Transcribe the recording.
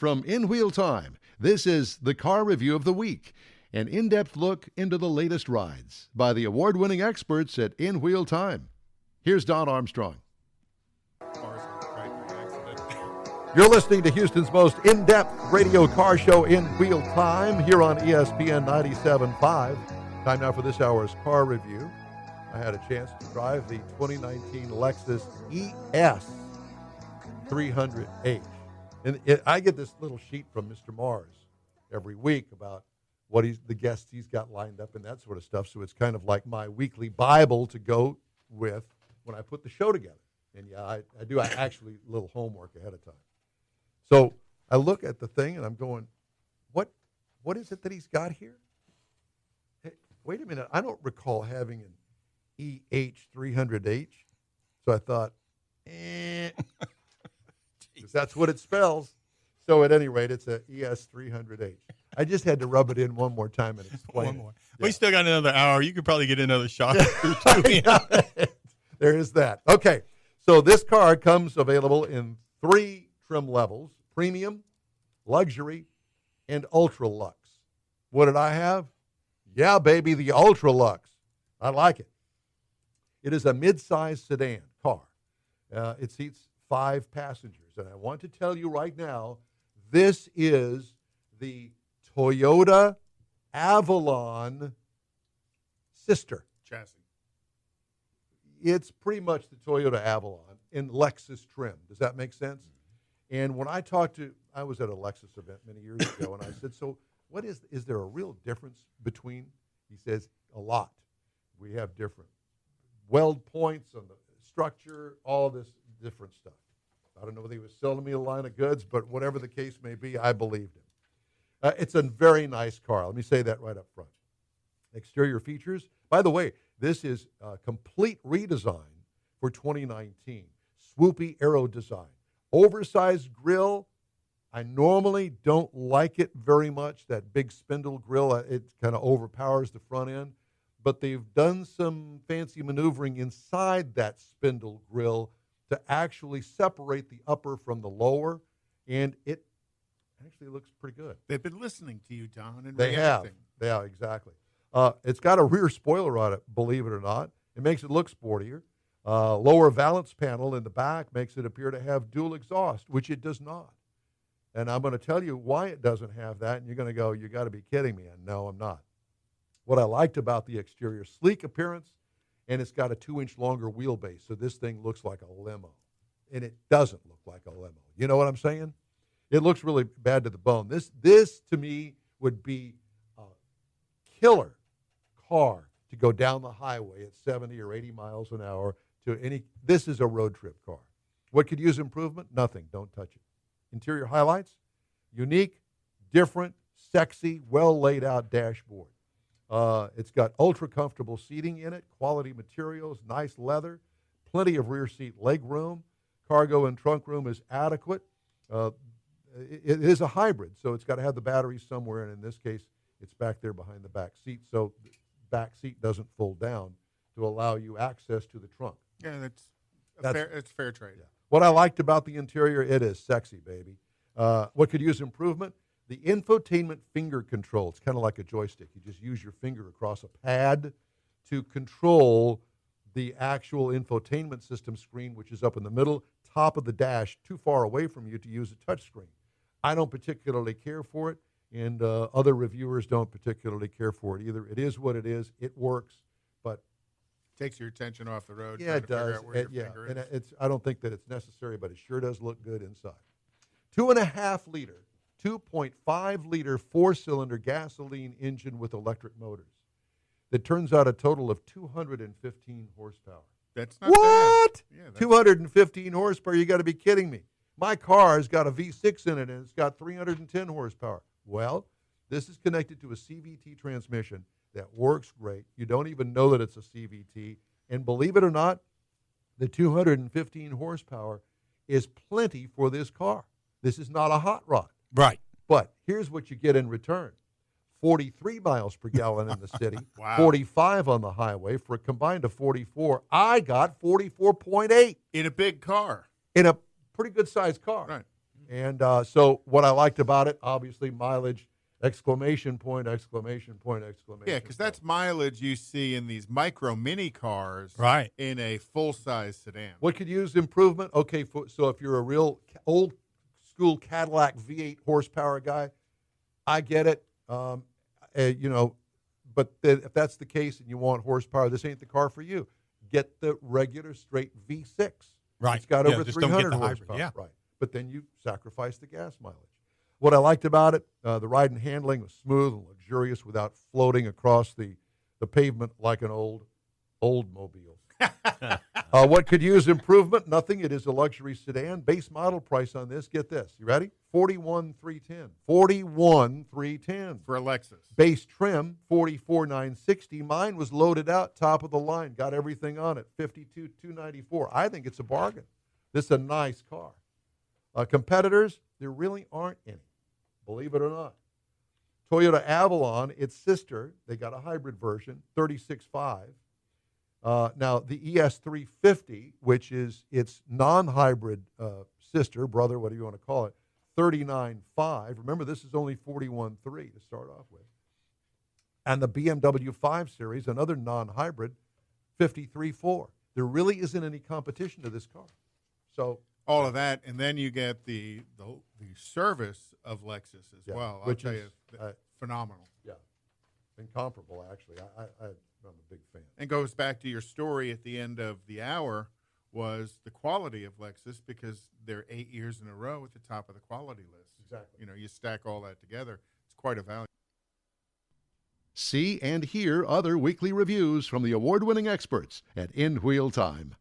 From In Wheel Time, this is the Car Review of the Week, an in-depth look into the latest rides by the award-winning experts at In Wheel Time. Here's Don Armstrong. You're listening to Houston's most in-depth radio car show, In Wheel Time, here on ESPN 97.5. Time now for this hour's car review. I had a chance to drive the 2019 Lexus ES 300H. And I get this little sheet from Mr. Mars every week about what the guests he's got lined up and that sort of stuff. So it's kind of like my weekly Bible to go with when I put the show together. And yeah, I do actually a little homework ahead of time. So I look at the thing and I'm going, what is it that he's got here? Hey, wait a minute. I don't recall having an EH300H. So I thought, because that's what it spells. So at any rate, it's a ES300H. I just had to rub it in one more time and explain. One more. Yeah. We still got another hour. You could probably get another shot or two. There is that. Okay, so this car comes available in 3 trim levels: premium, luxury, and ultra lux. What did I have? Yeah, baby, the ultra lux. I like it. It is a mid-size sedan car. It seats 5 passengers. And I want to tell you right now, this is the Toyota Avalon sister Chassis. It's pretty much the Toyota Avalon in Lexus trim. Does that make sense? And when I was at a Lexus event many years ago, and I said, so what is there a real difference between? He says, a lot. We have different weld points on the structure, all this different stuff. I don't know whether he was selling me a line of goods, but whatever the case may be, I believed him. It's a very nice car. Let me say that right up front. Exterior features. By the way, this is a complete redesign for 2019. Swoopy aero design. Oversized grille. I normally don't like it very much, that big spindle grille. It kind of overpowers the front end. But they've done some fancy maneuvering inside that spindle grille to actually separate the upper from the lower, and it actually looks pretty good. They've been listening to you, Don, and they reacting. have. Yeah, exactly. It's got a rear spoiler on it, believe it or not. It makes it look sportier. Lower valance panel in the back makes it appear to have dual exhaust, which it does not. And I'm going to tell you why it doesn't have that, and you're going to go, you got to be kidding me. And no, I'm not. What I liked about the exterior, sleek appearance, and it's got a 2-inch longer wheelbase, so this thing looks like a limo. And it doesn't look like a limo. You know what I'm saying? It looks really bad to the bone. This to me, would be a killer car to go down the highway at 70 or 80 miles an hour to any. This is a road trip car. What could use improvement? Nothing. Don't touch it. Interior highlights: unique, different, sexy, well laid out dashboard. It's got ultra comfortable seating in it, quality materials, nice leather, plenty of rear seat leg room. Cargo and trunk room is adequate. It is a hybrid, so it's got to have the batteries somewhere, and in this case, it's back there behind the back seat, so the back seat doesn't fold down to allow you access to the trunk. Yeah, it's fair trade. Yeah. What I liked about the interior, it is sexy, baby. What could use improvement? The infotainment finger control. It's kind of like a joystick. You just use your finger across a pad to control the actual infotainment system screen, which is up in the middle, top of the dash, too far away from you to use a touch screen. I don't particularly care for it, and other reviewers don't particularly care for it either. It is what it is. It works, but takes your attention off the road. Yeah, it does. Finger and is. I don't think that it's necessary, but it sure does look good inside. 2.5-liter, 2.5-liter 4-cylinder gasoline engine with electric motors that turns out a total of 215 horsepower. That's not what? Bad. Yeah, 215 horsepower? You got to be kidding me. My car's got a V6 in it, and it's got 310 horsepower. Well, this is connected to a CVT transmission that works great. You don't even know that it's a CVT. And believe it or not, the 215 horsepower is plenty for this car. This is not a hot rod. Right. But here's what you get in return. 43 miles per gallon in the city, Wow. 45 on the highway. For a combined of 44, I got 44.8. In a big car. In a pretty good-sized car. Right. And so what I liked about it, obviously mileage, exclamation point, exclamation point, exclamation Yeah, because that's mileage you see in these micro mini cars Right. in a full-size sedan. What could use improvement? Okay, so if you're a real old school Cadillac V8 horsepower guy, I get it. But if that's the case and you want horsepower, this ain't the car for you. Get the regular straight V6. Right. It's got Yeah, over just don't 300 get the hybrid, horsepower. yeah. Right. But then you sacrifice the gas mileage. What I liked about it, the ride and handling was smooth and luxurious without floating across the pavement like an old mobile. What could use improvement? Nothing. It is a luxury sedan. Base model price on this, get this. You ready? $41,310. $41,310. For a Lexus. Base trim, $44,960. Mine was loaded out, top of the line, got everything on it, $52,294. I think it's a bargain. This is a nice car. Competitors, there really aren't any, believe it or not. Toyota Avalon, its sister, they got a hybrid version, $36,500. Now, the ES350, which is its non-hybrid sister, brother, whatever you want to call it, $39,500. Remember, this is only $41,300 to start off with. And the BMW 5 Series, another non-hybrid, $53,400. There really isn't any competition to this car. So all of that, and then you get the service of Lexus as well. I'll which tell is you, phenomenal. Yeah, incomparable, actually. I'm a big fan. And goes back to your story at the end of the hour was the quality of Lexus, because they're 8 years in a row at the top of the quality list. Exactly. You know, you stack all that together, it's quite a value. See and hear other weekly reviews from the award-winning experts at In Wheel Time.